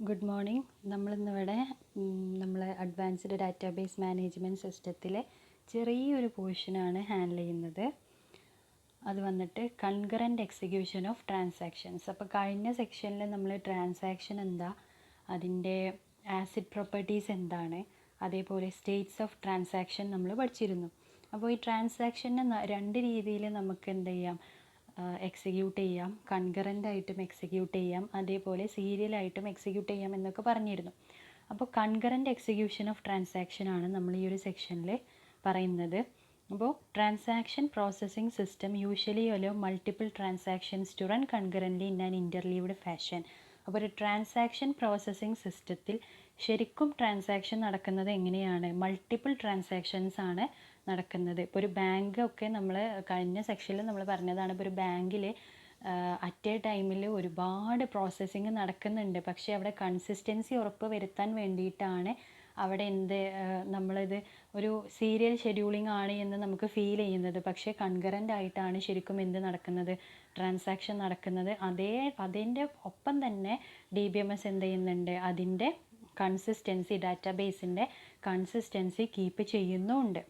Good morning. നമ്മളിന്നിവിടെ നമ്മൾ advanced database management സിസ്റ്റത്തിലെ ചെറിയൊരു പോർഷനാണ് ഹാൻഡിൽ ചെയ്യുന്നത്. അത് വന്നിട്ട് കൺകറൻറ്റ് എക്സിക്യൂഷൻ ഓഫ് ട്രാൻസാക്ഷൻസ്. അപ്പോൾ കഴിഞ്ഞ സെക്ഷനിൽ നമ്മൾ ട്രാൻസാക്ഷൻ എന്താ, അതിൻ്റെ ആസിഡ് പ്രോപ്പർട്ടീസ് എന്താണ്, അതേപോലെ സ്റ്റേറ്റ്സ് ഓഫ് ട്രാൻസാക്ഷൻ നമ്മൾ പഠിച്ചിരുന്നു. അപ്പോൾ ഈ ട്രാൻസാക്ഷനെ രണ്ട് രീതിയിൽ നമുക്ക് എന്ത് ചെയ്യാം, എക്സിക്യൂട്ട് ചെയ്യാം. കൺകറൻ്റായിട്ടും എക്സിക്യൂട്ട് ചെയ്യാം, അതേപോലെ സീരിയലായിട്ടും എക്സിക്യൂട്ട് ചെയ്യാം എന്നൊക്കെ പറഞ്ഞിരുന്നു. അപ്പോൾ കൺകറൻറ്റ് എക്സിക്യൂഷൻ ഓഫ് ട്രാൻസാക്ഷൻ ആണ് നമ്മൾ ഈ ഒരു സെക്ഷനിൽ പറയുന്നത്. അപ്പോൾ transaction processing system usually allow multiple transactions to run concurrently in an interleaved fashion. അപ്പോൾ ഒരു ട്രാൻസാക്ഷൻ പ്രോസസ്സിംഗ് സിസ്റ്റത്തിൽ ശരിക്കും ട്രാൻസാക്ഷൻ നടക്കുന്നത് എങ്ങനെയാണ്? മൾട്ടിപ്പിൾ ട്രാൻസാക്ഷൻസ് ആണ് നടക്കുന്നത്. ഇപ്പോൾ ഒരു ബാങ്ക് ഒക്കെ നമ്മൾ കഴിഞ്ഞ സെക്ഷനിൽ നമ്മൾ പറഞ്ഞതാണ്. ഇപ്പോൾ ഒരു ബാങ്കിൽ അറ്റ് എ ടൈമിൽ ഒരുപാട് പ്രോസസ്സിങ് നടക്കുന്നുണ്ട്. പക്ഷേ അവിടെ കൺസിസ്റ്റൻസി ഉറപ്പ് വരുത്താൻ വേണ്ടിയിട്ടാണ് അവിടെ നമ്മളിത് ഒരു സീരിയൽ ഷെഡ്യൂളിംഗ് ആണ് എന്ന് നമുക്ക് ഫീൽ ചെയ്യുന്നത്. പക്ഷേ കൺകറൻ്റ് ആയിട്ടാണ് ശരിക്കും നടക്കുന്നത്, ട്രാൻസാക്ഷൻ നടക്കുന്നത്. അതിൻ്റെ ഒപ്പം തന്നെ DBMS എന്ത് ചെയ്യുന്നുണ്ട്, അതിൻ്റെ കൺസിസ്റ്റൻസി, ഡാറ്റാബേസിൻ്റെ കൺസിസ്റ്റൻസി കീപ്പ് ചെയ്യുന്നുമുണ്ട്.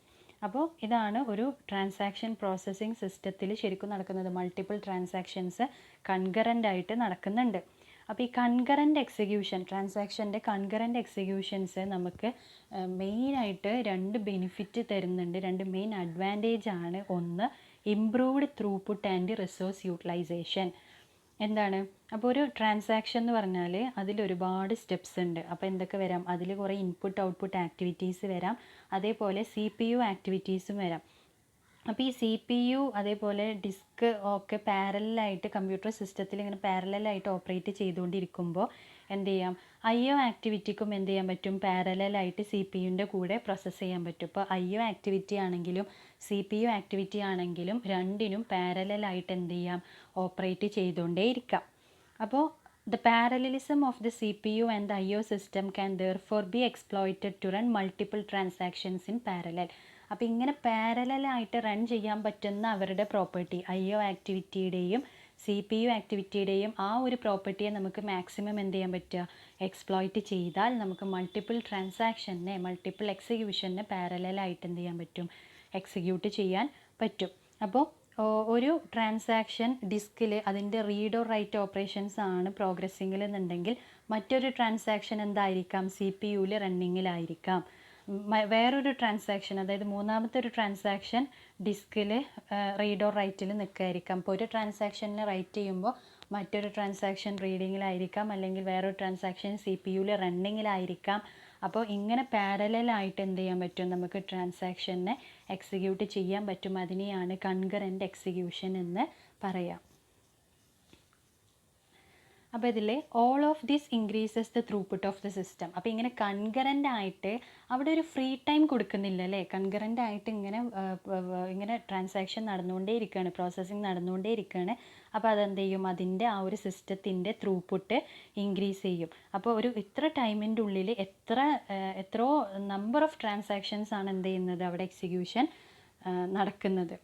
അപ്പോൾ ഇതാണ് ഒരു ട്രാൻസാക്ഷൻ പ്രോസസ്സിംഗ് സിസ്റ്റത്തിൽ ശരിക്കും നടക്കുന്നത്. മൾട്ടിപ്പിൾ ട്രാൻസാക്ഷൻസ് കൺകറൻ്റ് ആയിട്ട് നടക്കുന്നുണ്ട്. അപ്പോൾ ഈ കൺകറൻ്റ് എക്സിക്യൂഷൻ, ട്രാൻസാക്ഷൻ്റെ കൺകറൻ്റ് എക്സിക്യൂഷൻസ് നമുക്ക് മെയിനായിട്ട് രണ്ട് ബെനിഫിറ്റ് തരുന്നുണ്ട്. രണ്ട് മെയിൻ അഡ്വാൻറ്റേജ് ആണ്. ഒന്ന്, improved throughput and resource utilisation. എന്താണ്? അപ്പോൾ ഒരു ട്രാൻസാക്ഷൻ എന്ന് പറഞ്ഞാൽ അതിൽ ഒരുപാട് സ്റ്റെപ്സ് ഉണ്ട്. അപ്പോൾ എന്തൊക്കെ വരാം? അതിൽ കുറേ ഇൻപുട്ട് ഔട്ട്പുട്ട് ആക്ടിവിറ്റീസ് വരാം, അതേപോലെ CPU ആക്ടിവിറ്റീസും വരാം. അപ്പോൾ ഈ CPU അതേപോലെ ഡിസ്ക് ഒക്കെ പാരലായിട്ട് കമ്പ്യൂട്ടർ സിസ്റ്റത്തിൽ ഇങ്ങനെ പാരലായിട്ട് ഓപ്പറേറ്റ് ചെയ്തുകൊണ്ടിരിക്കുമ്പോൾ എന്ത് ചെയ്യാം, IO ആക്ടിവിറ്റിക്കും എന്ത് ചെയ്യാൻ പറ്റും, പാരലായിട്ട് CPUൻ്റെ കൂടെ പ്രോസസ്സ് ചെയ്യാൻ പറ്റും. ഇപ്പോൾ IO ആക്ടിവിറ്റി ആണെങ്കിലും CPU ആക്ടിവിറ്റി ആണെങ്കിലും രണ്ടിനും പാരലായിട്ട് എന്ത് ചെയ്യാം, ഓപ്പറേറ്റ് ചെയ്തുകൊണ്ടേയിരിക്കാം. അപ്പോൾ the parallelism of the CPU and the IO system can therefore be exploited to run multiple transactions in parallel. അപ്പോൾ ഇങ്ങനെ പാരലായിട്ട് റൺ ചെയ്യാൻ പറ്റുന്ന അവരുടെ പ്രോപ്പർട്ടി, IO ആക്ടിവിറ്റിയുടെയും CPU ആക്ടിവിറ്റിയുടെയും ആ ഒരു പ്രോപ്പർട്ടിയെ നമുക്ക് മാക്സിമം എന്ത് ചെയ്യാൻ പറ്റുക, എക്സ്പ്ലോയിറ്റ് ചെയ്താൽ നമുക്ക് മൾട്ടിപ്പിൾ ട്രാൻസാക്ഷനെ, മൾട്ടിപ്പിൾ എക്സിക്യൂഷനെ പാരലായിട്ട് എന്ത് ചെയ്യാൻ പറ്റും, എക്സിക്യൂട്ട് ചെയ്യാൻ പറ്റും. അപ്പോൾ ഒരു ട്രാൻസാക്ഷൻ ഡിസ്കിൽ അതിൻ്റെ റീഡ് ഓർ റൈറ്റ് ഓപ്പറേഷൻസ് ആണ് പ്രോഗ്രസ്സിങ്ങിൽ എന്നുണ്ടെങ്കിൽ മറ്റൊരു ട്രാൻസാക്ഷൻ എന്തായിരിക്കാം, CPUവിൽ റണ്ണിങ്ങിലായിരിക്കാം. വേറൊരു ട്രാൻസാക്ഷൻ, അതായത് മൂന്നാമത്തെ ഒരു ട്രാൻസാക്ഷൻ ഡിസ്കിൽ റീഡ് ഓർ റൈറ്റിൽ നിൽക്കുകയായിരിക്കാം. ഇപ്പോൾ ഒരു ട്രാൻസാക്ഷനിൽ റൈറ്റ് ചെയ്യുമ്പോൾ മറ്റൊരു ട്രാൻസാക്ഷൻ റീഡിങ്ങിലായിരിക്കാം, അല്ലെങ്കിൽ വേറൊരു ട്രാൻസാക്ഷൻ CPUവിൽ റണ്ണിങ്ങിലായിരിക്കാം. അപ്പോൾ ഇങ്ങനെ പാരലായിട്ട് എന്ത് ചെയ്യാൻ പറ്റും, നമുക്ക് ട്രാൻസാക്ഷനെ എക്സിക്യൂട്ട് ചെയ്യാൻ പറ്റും. അതിനെയാണ് കൺകറൻറ്റ് എക്സിക്യൂഷൻ എന്ന് പറയാം. അപ്പോൾ ഇതിൽ all of this increases the throughput of the system. അപ്പോൾ ഇങ്ങനെ കൺകറൻ്റ് ആയിട്ട് അവിടെ ഒരു ഫ്രീ ടൈം കൊടുക്കുന്നില്ല അല്ലേ. കൺകറൻ്റ് ആയിട്ട് ഇങ്ങനെ ട്രാൻസാക്ഷൻ നടന്നുകൊണ്ടേ ഇരിക്കുകയാണ്, പ്രോസസ്സിങ് നടന്നുകൊണ്ടേ ഇരിക്കുകയാണ്. അപ്പോൾ അതെന്ത് ചെയ്യും, അതിൻ്റെ ആ ഒരു സിസ്റ്റത്തിൻ്റെ ത്രൂപുട്ട് ഇൻക്രീസ് ചെയ്യും. അപ്പോൾ ഒരു ഇത്ര ടൈമിൻ്റെ ഉള്ളിൽ എത്രയോ നമ്പർ ഓഫ് ട്രാൻസാക്ഷൻസ് ആണ് എന്ത് ചെയ്യുന്നത്, അവിടെ എക്സിക്യൂഷൻ നടക്കുന്നത്.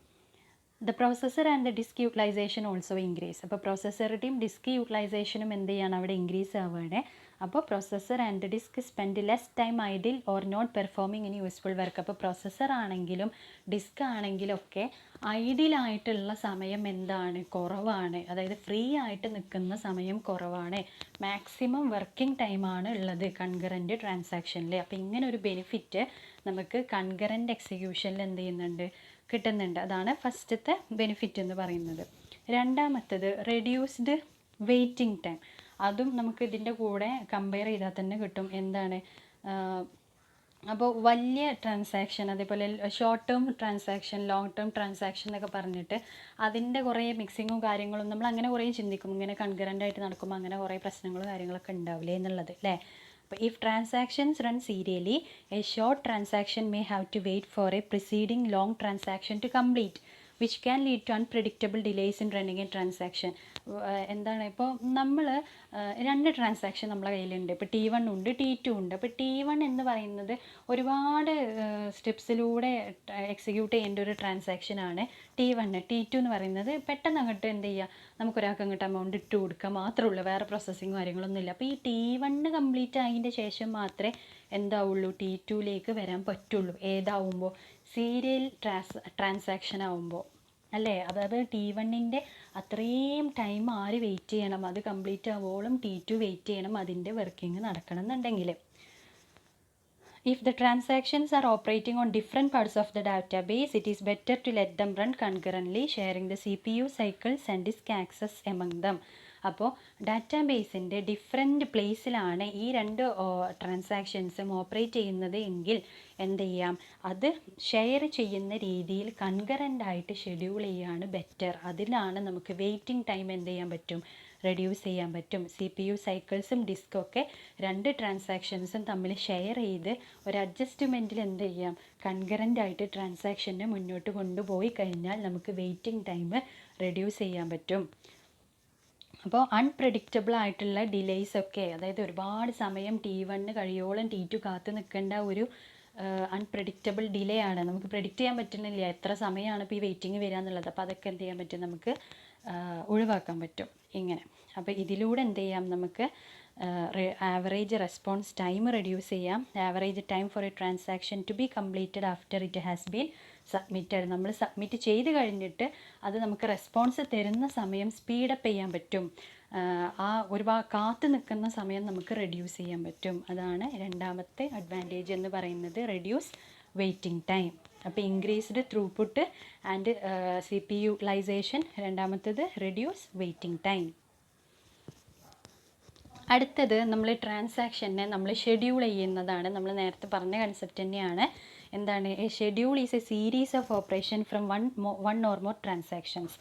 The processor and the disk utilisation also increase. അപ്പോൾ പ്രോസസ്സറുടെയും ഡിസ്ക് യൂട്ടിലൈസേഷനും എന്ത് ചെയ്യാണ്, അവിടെ ഇൻക്രീസ് ആവുകയാണ്. അപ്പോൾ processor and disk spend less time idle or not performing any useful work. അപ്പോൾ പ്രോസസ്സർ ആണെങ്കിലും ഡിസ്ക് ആണെങ്കിലും ഒക്കെ ഐഡിയലായിട്ടുള്ള സമയം എന്താണ്, കുറവാണ്. അതായത് ഫ്രീ ആയിട്ട് നിൽക്കുന്ന സമയം കുറവാണ്. മാക്സിമം വർക്കിംഗ് ടൈമാണ് ഉള്ളത് കൺകറൻറ്റ് ട്രാൻസാക്ഷനിൽ. അപ്പോൾ ഇങ്ങനെ ഒരു ബെനിഫിറ്റ് നമുക്ക് കൺകറൻറ്റ് എക്സിക്യൂഷനിൽ എന്ത് ചെയ്യുന്നുണ്ട്, കിട്ടുന്നുണ്ട്. അതാണ് ഫസ്റ്റത്തെ ബെനിഫിറ്റ് എന്ന് പറയുന്നത്. രണ്ടാമത്തത് റെഡ്യൂസ്ഡ് വെയിറ്റിംഗ് ടൈം. അതും നമുക്ക് ഇതിൻ്റെ കൂടെ കമ്പയർ ചെയ്താൽ തന്നെ കിട്ടും. എന്താണ്? അപ്പോൾ വലിയ ട്രാൻസാക്ഷൻ, അതേപോലെ short term transaction, long term transaction എന്നൊക്കെ പറഞ്ഞിട്ട് അതിൻ്റെ കുറേ മിക്സിങ്ങും കാര്യങ്ങളും നമ്മൾ അങ്ങനെ കുറേ ചിന്തിക്കും. ഇങ്ങനെ കൺകറൻ്റായിട്ട് നടക്കുമ്പോൾ അങ്ങനെ കുറേ പ്രശ്നങ്ങളും കാര്യങ്ങളൊക്കെ ഉണ്ടാവില്ലേ എന്നുള്ളത് അല്ലേ. അപ്പോൾ if transactions run serially, a short transaction may have to wait for a preceding long transaction to complete. Which can lead to unpredictable delays in running a transaction. എന്താണ്, ഇപ്പോൾ നമ്മൾ രണ്ട് ട്രാൻസാക്ഷൻ നമ്മളെ കയ്യിലുണ്ട്. ഇപ്പോൾ T1 ഉണ്ട്, T2 ഉണ്ട്. അപ്പോൾ T1 എന്ന് പറയുന്നത് ഒരുപാട് സ്റ്റെപ്സിലൂടെ എക്സിക്യൂട്ട് ചെയ്യേണ്ട ഒരു ട്രാൻസാക്ഷനാണ് T1. T2 എന്ന് പറയുന്നത് പെട്ടെന്ന് അങ്ങോട്ട് എന്ത് ചെയ്യുക, നമുക്കൊരാൾക്ക് അങ്ങോട്ട് എമൗണ്ട് ഇട്ട് കൊടുക്കുക മാത്രമേ ഉള്ളൂ, വേറെ പ്രോസസ്സിങ് കാര്യങ്ങളൊന്നും ഇല്ല. അപ്പോൾ ഈ T1 കംപ്ലീറ്റ് ആയതിൻ്റെ ശേഷം മാത്രമേ എന്താവുള്ളൂ, T2ലേക്ക് വരാൻ പറ്റുള്ളൂ. ഏതാവുമ്പോൾ സീരിയൽ ട്രാൻസാക്ഷൻ ആവുമ്പോൾ അല്ലേ. അതായത് T1ൻ്റെ അത്രയും ടൈം ആര് വെയിറ്റ് ചെയ്യണം, അത് കംപ്ലീറ്റ് ആവുമ്പോഴും T2 വെയിറ്റ് ചെയ്യണം, അതിൻ്റെ വർക്കിംഗ് നടക്കണം എന്നുണ്ടെങ്കിൽ. If the transactions are operating on different parts of the database, it is better to let them run concurrently, sharing the CPU cycles and disk access among them. അപ്പോൾ ഡാറ്റാബേസിൻ്റെ different പ്ലേസിലാണ് ഈ രണ്ട് ട്രാൻസാക്ഷൻസും operate ചെയ്യുന്നത് എങ്കിൽ എന്ത് ചെയ്യാം, അത് ഷെയർ ചെയ്യുന്ന രീതിയിൽ കൺകറൻ്റായിട്ട് ഷെഡ്യൂൾ ചെയ്യുകയാണ് ബെറ്റർ. അതിലാണ് നമുക്ക് വെയിറ്റിംഗ് ടൈം എന്ത് ചെയ്യാൻ പറ്റും, റെഡ്യൂസ് ചെയ്യാൻ പറ്റും. CPU സൈക്കിൾസും ഡിസ്കൊക്കെ രണ്ട് ട്രാൻസാക്ഷൻസും തമ്മിൽ ഷെയർ ചെയ്ത് ഒരു അഡ്ജസ്റ്റ്മെൻറ്റിൽ എന്ത് ചെയ്യാം, കൺകറൻ്റായിട്ട് ട്രാൻസാക്ഷനെ മുന്നോട്ട് കൊണ്ടുപോയി കഴിഞ്ഞാൽ നമുക്ക് വെയിറ്റിംഗ് ടൈം റെഡ്യൂസ് ചെയ്യാൻ പറ്റും. അപ്പോൾ അൺപ്രഡിക്റ്റബിൾ ആയിട്ടുള്ള ഡിലേയ്സ് ഒക്കെ, അതായത് ഒരുപാട് സമയം T1 കഴിയോളം T2 കാത്തു നിൽക്കേണ്ട ഒരു അൺപ്രഡിക്റ്റബിൾ ഡിലേ ആണ്. നമുക്ക് പ്രെഡിക്റ്റ് ചെയ്യാൻ പറ്റുന്നില്ല എത്ര സമയമാണ് ഇപ്പോൾ ഈ വെയിറ്റിംഗ് വരിക എന്നുള്ളത്. അപ്പോൾ അതൊക്കെ എന്ത് ചെയ്യാൻ പറ്റും, നമുക്ക് ഒഴിവാക്കാൻ പറ്റും ഇങ്ങനെ. അപ്പോൾ ഇതിലൂടെ എന്ത് ചെയ്യാം, നമുക്ക് ആവറേജ് റെസ്പോൺസ് ടൈം റെഡ്യൂസ് ചെയ്യാം. Average time for a transaction to be completed after it has been submitted. നമ്മൾ സബ്മിറ്റ് ചെയ്ത് കഴിഞ്ഞിട്ട് അത് നമുക്ക് റെസ്പോൺസ് തരുന്ന സമയം സ്പീഡപ്പ് ചെയ്യാൻ പറ്റും. ഒരുപാട് കാത്തു നിൽക്കുന്ന സമയം നമുക്ക് റെഡ്യൂസ് ചെയ്യാൻ പറ്റും. അതാണ് രണ്ടാമത്തെ അഡ്വാൻറ്റേജ് എന്ന് പറയുന്നത്, റെഡ്യൂസ് വെയിറ്റിംഗ് ടൈം. അപ്പോൾ increased throughput and CPU utilisation. രണ്ടാമത്തേത് റെഡ്യൂസ് വെയിറ്റിംഗ് ടൈം. അടുത്തത് നമ്മൾ ട്രാൻസാക്ഷനെ നമ്മൾ ഷെഡ്യൂൾ ചെയ്യുന്നതാണ്. നമ്മൾ നേരത്തെ പറഞ്ഞ കൺസെപ്റ്റ് തന്നെയാണ്. എന്താണ്, A schedule is A series of operation from one or more transactions.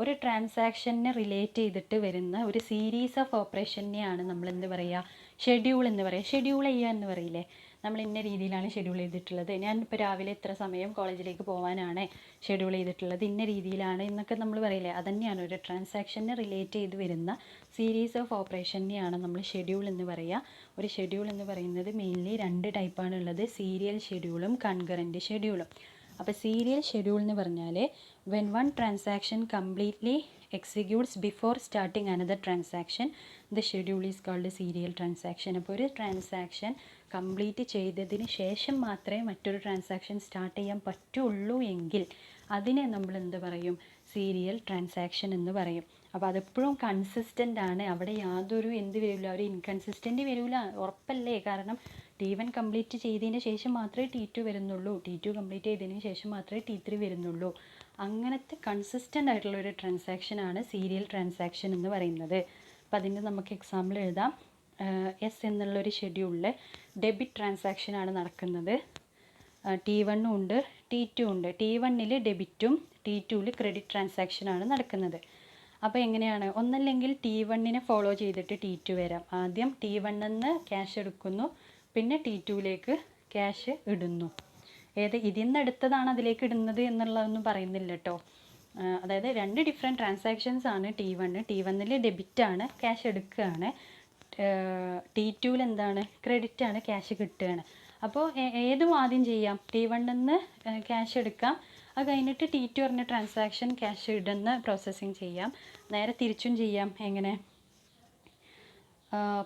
ഒരു ട്രാൻസാക്ഷനെ റിലേറ്റ് ചെയ്തിട്ട് വരുന്ന ഒരു സീരീസ് ഓഫ് ഓപ്പറേഷനെയാണ് നമ്മൾ എന്ത് പറയുക, ഷെഡ്യൂൾ എന്ന് പറയുക. ഷെഡ്യൂൾ ചെയ്യുക എന്ന് പറയില്ലേ, നമ്മൾ ഇന്ന രീതിയിലാണ് ഷെഡ്യൂൾ ചെയ്തിട്ടുള്ളത്. ഞാൻ ഇപ്പോൾ രാവിലെ ഇത്ര സമയം കോളേജിലേക്ക് പോകാനാണ് ഷെഡ്യൂൾ ചെയ്തിട്ടുള്ളത്, ഇന്ന രീതിയിലാണ് എന്നൊക്കെ നമ്മൾ പറയില്ലേ. അതുതന്നെയാണ് ഒരു ട്രാൻസാക്ഷനെ റിലേറ്റ് ചെയ്ത് വരുന്ന സീരീസ് ഓഫ് ഓപ്പറേഷനെയാണ് നമ്മൾ ഷെഡ്യൂൾ എന്ന് പറയുക. ഒരു ഷെഡ്യൂൾ എന്ന് പറയുന്നത് മെയിൻലി രണ്ട് ടൈപ്പാണ് ഉള്ളത്, സീരിയൽ ഷെഡ്യൂളും കൺകറൻറ്റ് ഷെഡ്യൂളും. അപ്പോൾ സീരിയൽ ഷെഡ്യൂൾ എന്ന് പറഞ്ഞാൽ when one transaction completely executes before starting another transaction the schedule is called serial transaction. അപ്പോൾ ഒരു ട്രാൻസാക്ഷൻ കംപ്ലീറ്റ് ചെയ്തതിന് ശേഷം മാത്രമേ മറ്റൊരു ട്രാൻസാക്ഷൻ സ്റ്റാർട്ട് ചെയ്യാൻ പറ്റുള്ളൂ എങ്കിൽ അതിനെ നമ്മൾ എന്ത് പറയും, സീരിയൽ ട്രാൻസാക്ഷൻ എന്ന് പറയും. അപ്പോൾ അതെപ്പോഴും കൺസിസ്റ്റൻ്റ് ആണ്, അവിടെ യാതൊരു എന്ത് വരില്ല, ഒരു ഇൻകൺസിസ്റ്റൻ്റ് വരില്ല, ഉറപ്പല്ലേ. കാരണം T1 കംപ്ലീറ്റ് ചെയ്തതിന് ശേഷം മാത്രമേ T2 വരുന്നുള്ളൂ, T2 കംപ്ലീറ്റ് ചെയ്തതിന് ശേഷം മാത്രമേ T3 വരുന്നുള്ളൂ. അങ്ങനത്തെ കൺസിസ്റ്റൻ്റ് ആയിട്ടുള്ള ഒരു ട്രാൻസാക്ഷനാണ് സീരിയൽ ട്രാൻസാക്ഷൻ എന്ന് പറയുന്നത്. അപ്പോൾ അതിൻ്റെ നമുക്ക് എക്സാമ്പിൾ എഴുതാം. എസ് എന്നുള്ളൊരു ഷെഡ്യൂളിൽ ഡെബിറ്റ് ട്രാൻസാക്ഷനാണ് നടക്കുന്നത്. T1 ഉണ്ട്, T2 ഉണ്ട്. T1 ഡെബിറ്റും T2 ക്രെഡിറ്റ് ട്രാൻസാക്ഷനാണ് നടക്കുന്നത്. അപ്പോൾ എങ്ങനെയാണ്, ഒന്നല്ലെങ്കിൽ T1 ഫോളോ ചെയ്തിട്ട് T2 വരാം. ആദ്യം T1 നിന്ന് ക്യാഷ് എടുക്കുന്നു, പിന്നെ T2ലേക്ക് ക്യാഷ് ഇടുന്നു. ഇതിൽ നിന്ന് എടുത്തതാണ് അതിലേക്ക് ഇടുന്നത് എന്നുള്ളതൊന്നും പറയുന്നില്ല കേട്ടോ. അതായത് രണ്ട് ഡിഫറെൻറ്റ് ട്രാൻസാക്ഷൻസ് ആണ്. T1 ഡെബിറ്റാണ്, ക്യാഷ് എടുക്കുകയാണ്. T2 എന്താണ്, ക്രെഡിറ്റാണ്, ക്യാഷ് കിട്ടുകയാണ്. അപ്പോൾ ഏതും ആദ്യം ചെയ്യാം. T1 നിന്ന് ക്യാഷ് എടുക്കാം, അത് കഴിഞ്ഞിട്ട് T2 പറഞ്ഞ ട്രാൻസാക്ഷൻ ക്യാഷ് ഇടുന്ന പ്രോസസ്സിങ് ചെയ്യാം. നേരെ തിരിച്ചും ചെയ്യാം. എങ്ങനെ,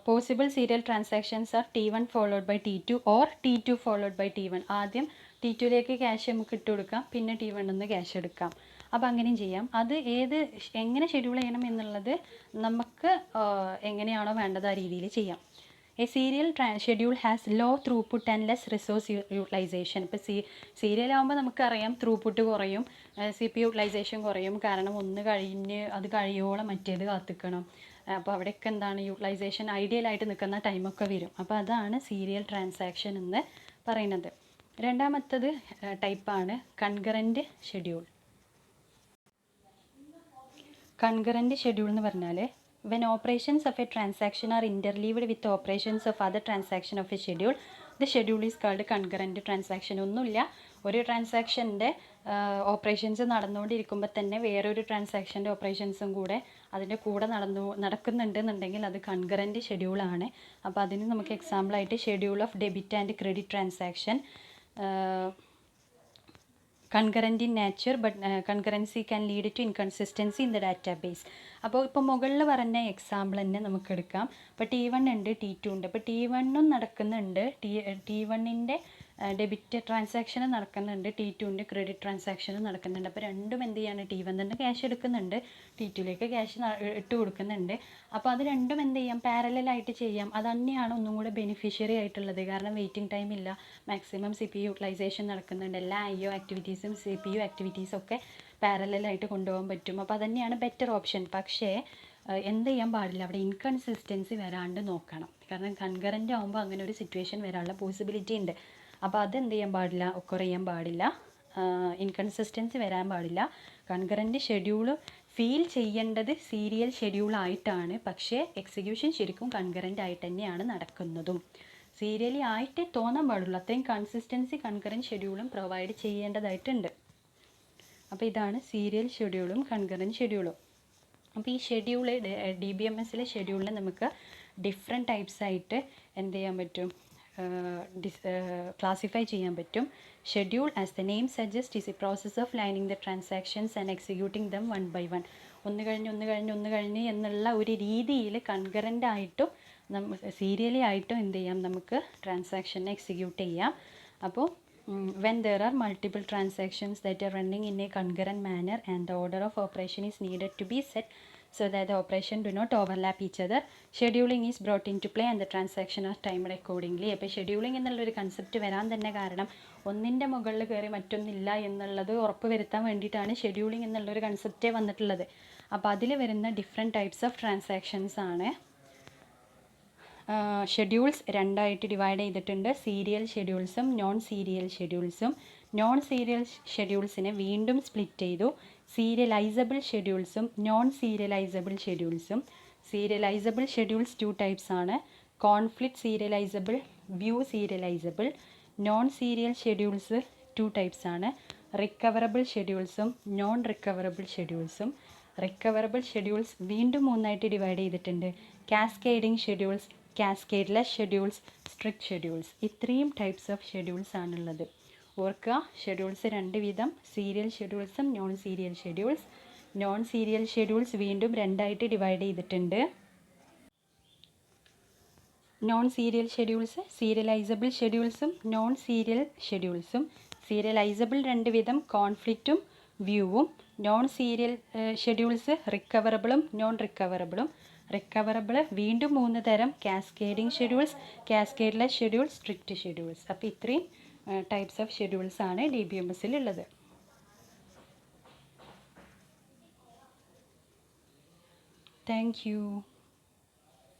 possible serial transactions are T1 followed by T2 or T2 followed by T1. ആദ്യം T2ലേക്ക് ക്യാഷ് നമുക്ക് ഇട്ട് കൊടുക്കാം, പിന്നെ T1 നിന്ന് ക്യാഷ് എടുക്കാം. അപ്പോൾ അങ്ങനെയും ചെയ്യാം. അത് എങ്ങനെ ഷെഡ്യൂൾ ചെയ്യണം എന്നുള്ളത് നമുക്ക് എങ്ങനെയാണോ വേണ്ടത് ആ രീതിയിൽ ചെയ്യാം. A serial schedule has low throughput and less resource utilisation. ഇപ്പോൾ സീരിയൽ ആകുമ്പോൾ നമുക്കറിയാം ത്രൂപുട്ട് കുറയും, CPU യൂട്ടിലൈസേഷൻ കുറയും. കാരണം ഒന്ന് കഴിഞ്ഞ് അത് കഴിയോളം മറ്റേത് കാത്തിക്കണം. അപ്പോൾ അവിടെയൊക്കെ എന്താണ്, യൂട്ടിലൈസേഷൻ ഐഡിയലായിട്ട് നിൽക്കുന്ന ടൈമൊക്കെ വരും. അപ്പോൾ അതാണ് സീരിയൽ ട്രാൻസാക്ഷൻ എന്ന് പറയുന്നത്. രണ്ടാമത്തത് ടൈപ്പാണ് കൺകറൻറ്റ് ഷെഡ്യൂൾ. കൺകറൻറ്റ് ഷെഡ്യൂൾ എന്ന് പറഞ്ഞാൽ when operations of a transaction are interleaved with operations of other transaction of a schedule, the schedule is called concurrent transaction. ഒന്നുമില്ല, ഒരു ട്രാൻസാക്ഷൻ്റെ ഓപ്പറേഷൻസ് നടന്നുകൊണ്ടിരിക്കുമ്പോൾ തന്നെ വേറൊരു ട്രാൻസാക്ഷൻ്റെ ഓപ്പറേഷൻസും കൂടെ അതിൻ്റെ കൂടെ നടക്കുന്നുണ്ടെന്നുണ്ടെങ്കിൽ അത് കൺകറൻറ്റ് ഷെഡ്യൂളാണ്. അപ്പോൾ അതിന് നമുക്ക് എക്സാമ്പിളായിട്ട് schedule of debit and credit transaction, concurrent in nature but concurrency can lead to inconsistency in the database. അപ്പോൾ ഇപ്പോൾ മുകളിൽ പറഞ്ഞ എക്സാമ്പിൾ തന്നെ നമുക്ക് എടുക്കാം. ഇപ്പോൾ T1 ഉണ്ട്, T2 ഉണ്ട്. അപ്പോൾ T1 നടക്കുന്നുണ്ട്, T1ൻ്റെ ഡെബിറ്റ് ട്രാൻസാക്ഷൻ നടക്കുന്നുണ്ട്, T2ൻ്റെ ക്രെഡിറ്റ് ട്രാൻസാക്ഷൻ നടക്കുന്നുണ്ട്. അപ്പോൾ രണ്ടും എന്ത് ചെയ്യാണ്, T1 തന്നെ ക്യാഷ് എടുക്കുന്നുണ്ട്, T2ലേക്ക് ക്യാഷ് ഇട്ട് കൊടുക്കുന്നുണ്ട്. അപ്പോൾ അത് രണ്ടും എന്ത് ചെയ്യാം, പാരലായിട്ട് ചെയ്യാം. അത് തന്നെയാണ് ഒന്നും കൂടെ ബെനിഫിഷ്യറി ആയിട്ടുള്ളത്. കാരണം വെയിറ്റിംഗ് ടൈം ഇല്ല, മാക്സിമം CPU യൂട്ടിലൈസേഷൻ നടക്കുന്നുണ്ട്, എല്ലാ IO ആക്ടിവിറ്റീസും CPU ആക്ടിവിറ്റീസും ഒക്കെ പാരലായിട്ട് കൊണ്ടുപോകാൻ പറ്റും. അപ്പോൾ അത് തന്നെയാണ് ബെറ്റർ ഓപ്ഷൻ. പക്ഷേ എന്ത് ചെയ്യാൻ പാടില്ല, അവിടെ ഇൻകൺസിസ്റ്റൻസി വരാണ്ട് നോക്കണം. കാരണം കൺകറൻ്റ് ആകുമ്പോൾ അങ്ങനെ ഒരു സിറ്റുവേഷൻ വരാനുള്ള പോസിബിലിറ്റി ഉണ്ട്. അപ്പോൾ അതെന്ത് ചെയ്യാൻ പാടില്ല, ഒക്കർ ചെയ്യാൻ പാടില്ല, ഇൻകൺസിസ്റ്റൻസി വരാൻ പാടില്ല. കൺകറൻറ്റ് ഷെഡ്യൂൾ ഫീൽ ചെയ്യേണ്ടത് സീരിയൽ ഷെഡ്യൂളായിട്ടാണ്, പക്ഷേ എക്സിക്യൂഷൻ ശരിക്കും കൺകറൻ്റ് ആയിട്ട് തന്നെയാണ് നടക്കുന്നതും. സീരിയലി ആയിട്ട് തോന്നാൻ പാടുള്ളൂ, അത്രയും കൺസിസ്റ്റൻസി കൺകറൻറ്റ് ഷെഡ്യൂളും പ്രൊവൈഡ് ചെയ്യേണ്ടതായിട്ടുണ്ട്. അപ്പോൾ ഇതാണ് സീരിയൽ ഷെഡ്യൂളും കൺകറൻറ്റ് ഷെഡ്യൂളും. അപ്പോൾ ഈ ഷെഡ്യൂൾ DBMSലെ ഷെഡ്യൂളിൽ നമുക്ക് ഡിഫറെൻറ്റ് ടൈപ്സ് ആയിട്ട് എന്ത് ചെയ്യാൻ പറ്റും, ക്ലാസിഫൈ ചെയ്യാൻ പറ്റും. Schedule as the name suggest is a process of lining the transactions and executing them one by one. ഒന്ന് കഴിഞ്ഞ് എന്നുള്ള ഒരു രീതിയിൽ കൺകറൻ്റ് ആയിട്ടും സീരിയലി ആയിട്ടും എന്ത് ചെയ്യാം, നമുക്ക് ട്രാൻസാക്ഷനെ എക്സിക്യൂട്ട് ചെയ്യാം. അപ്പോൾ when there are multiple transactions that are running in a concurrent manner and the order of operation is needed to be set so that the operation do not overlap each other, scheduling is brought into play and the transaction are timed accordingly. അപ്പോൾ scheduling എന്നുള്ളൊരു concept വരാൻ തന്നെ കാരണം ഒന്നിൻ്റെ മുകളിൽ കയറി മറ്റൊന്നില്ല എന്നുള്ളത് ഉറപ്പ് വരുത്താൻ വേണ്ടിയിട്ടാണ് ഷെഡ്യൂളിംഗ് എന്നുള്ളൊരു കൺസെപ്റ്റേ വന്നിട്ടുള്ളത്. അപ്പോൾ അതിൽ വരുന്ന ഡിഫറെൻറ്റ് ടൈപ്സ് ഓഫ് ട്രാൻസാക്ഷൻസ് ആണ്. ഷെഡ്യൂൾസ് രണ്ടായിട്ട് ഡിവൈഡ് ചെയ്തിട്ടുണ്ട്, സീരിയൽ ഷെഡ്യൂൾസും നോൺ സീരിയൽ ഷെഡ്യൂൾസും. നോൺ സീരിയൽ ഷെഡ്യൂൾസിനെ വീണ്ടും സ്പ്ലിറ്റ് ചെയ്തു, സീരിയലൈസബിൾ ഷെഡ്യൂൾസും നോൺ സീരിയലൈസബിൾ ഷെഡ്യൂൾസും. സീരിയലൈസബിൾ ഷെഡ്യൂൾസ് 2 ടൈപ്സ് ആണ്, conflict serializable, view serializable. Non serial schedules 2 types ആണ്, റിക്കവറബിൾ ഷെഡ്യൂൾസും നോൺ റിക്കവറബിൾ ഷെഡ്യൂൾസും. റിക്കവറബിൾ ഷെഡ്യൂൾസ് വീണ്ടും 3ആയിട്ട് ഡിവൈഡ് ചെയ്തിട്ടുണ്ട്, cascading schedules, cascadeless schedules, strict schedules. ഇത്രയും ടൈപ്സ് ഓഫ് ഷെഡ്യൂൾസ് ആണുള്ളത്. ഓർക്കുക, ഷെഡ്യൂൾസ് 2 വിധം, സീരിയൽ ഷെഡ്യൂൾസും നോൺ സീരിയൽ ഷെഡ്യൂൾസ്. നോൺ സീരിയൽ ഷെഡ്യൂൾസ് വീണ്ടും 2ആയിട്ട് ഡിവൈഡ് ചെയ്തിട്ടുണ്ട്. നോൺ സീരിയൽ ഷെഡ്യൂൾസ് സീരിയലൈസബിൾ ഷെഡ്യൂൾസും നോൺ സീരിയൽ ഷെഡ്യൂൾസും. സീരിയലൈസബിൾ 2 വിധം, കോൺഫ്ലിക്റ്റും വ്യൂവും. നോൺ സീരിയൽ ഷെഡ്യൂൾസ് റിക്കവറബിളും നോൺ റിക്കവറബിളും. റിക്കവറബിൾ വീണ്ടും 3 തരം, cascading schedules, cascadeless schedules, strict schedules. അപ്പോൾ ഇത്രയും ടൈപ്സ് ഓഫ് ഷെഡ്യൂൾസ് ആണ് DBMSൽ ഉള്ളത്. Thank U.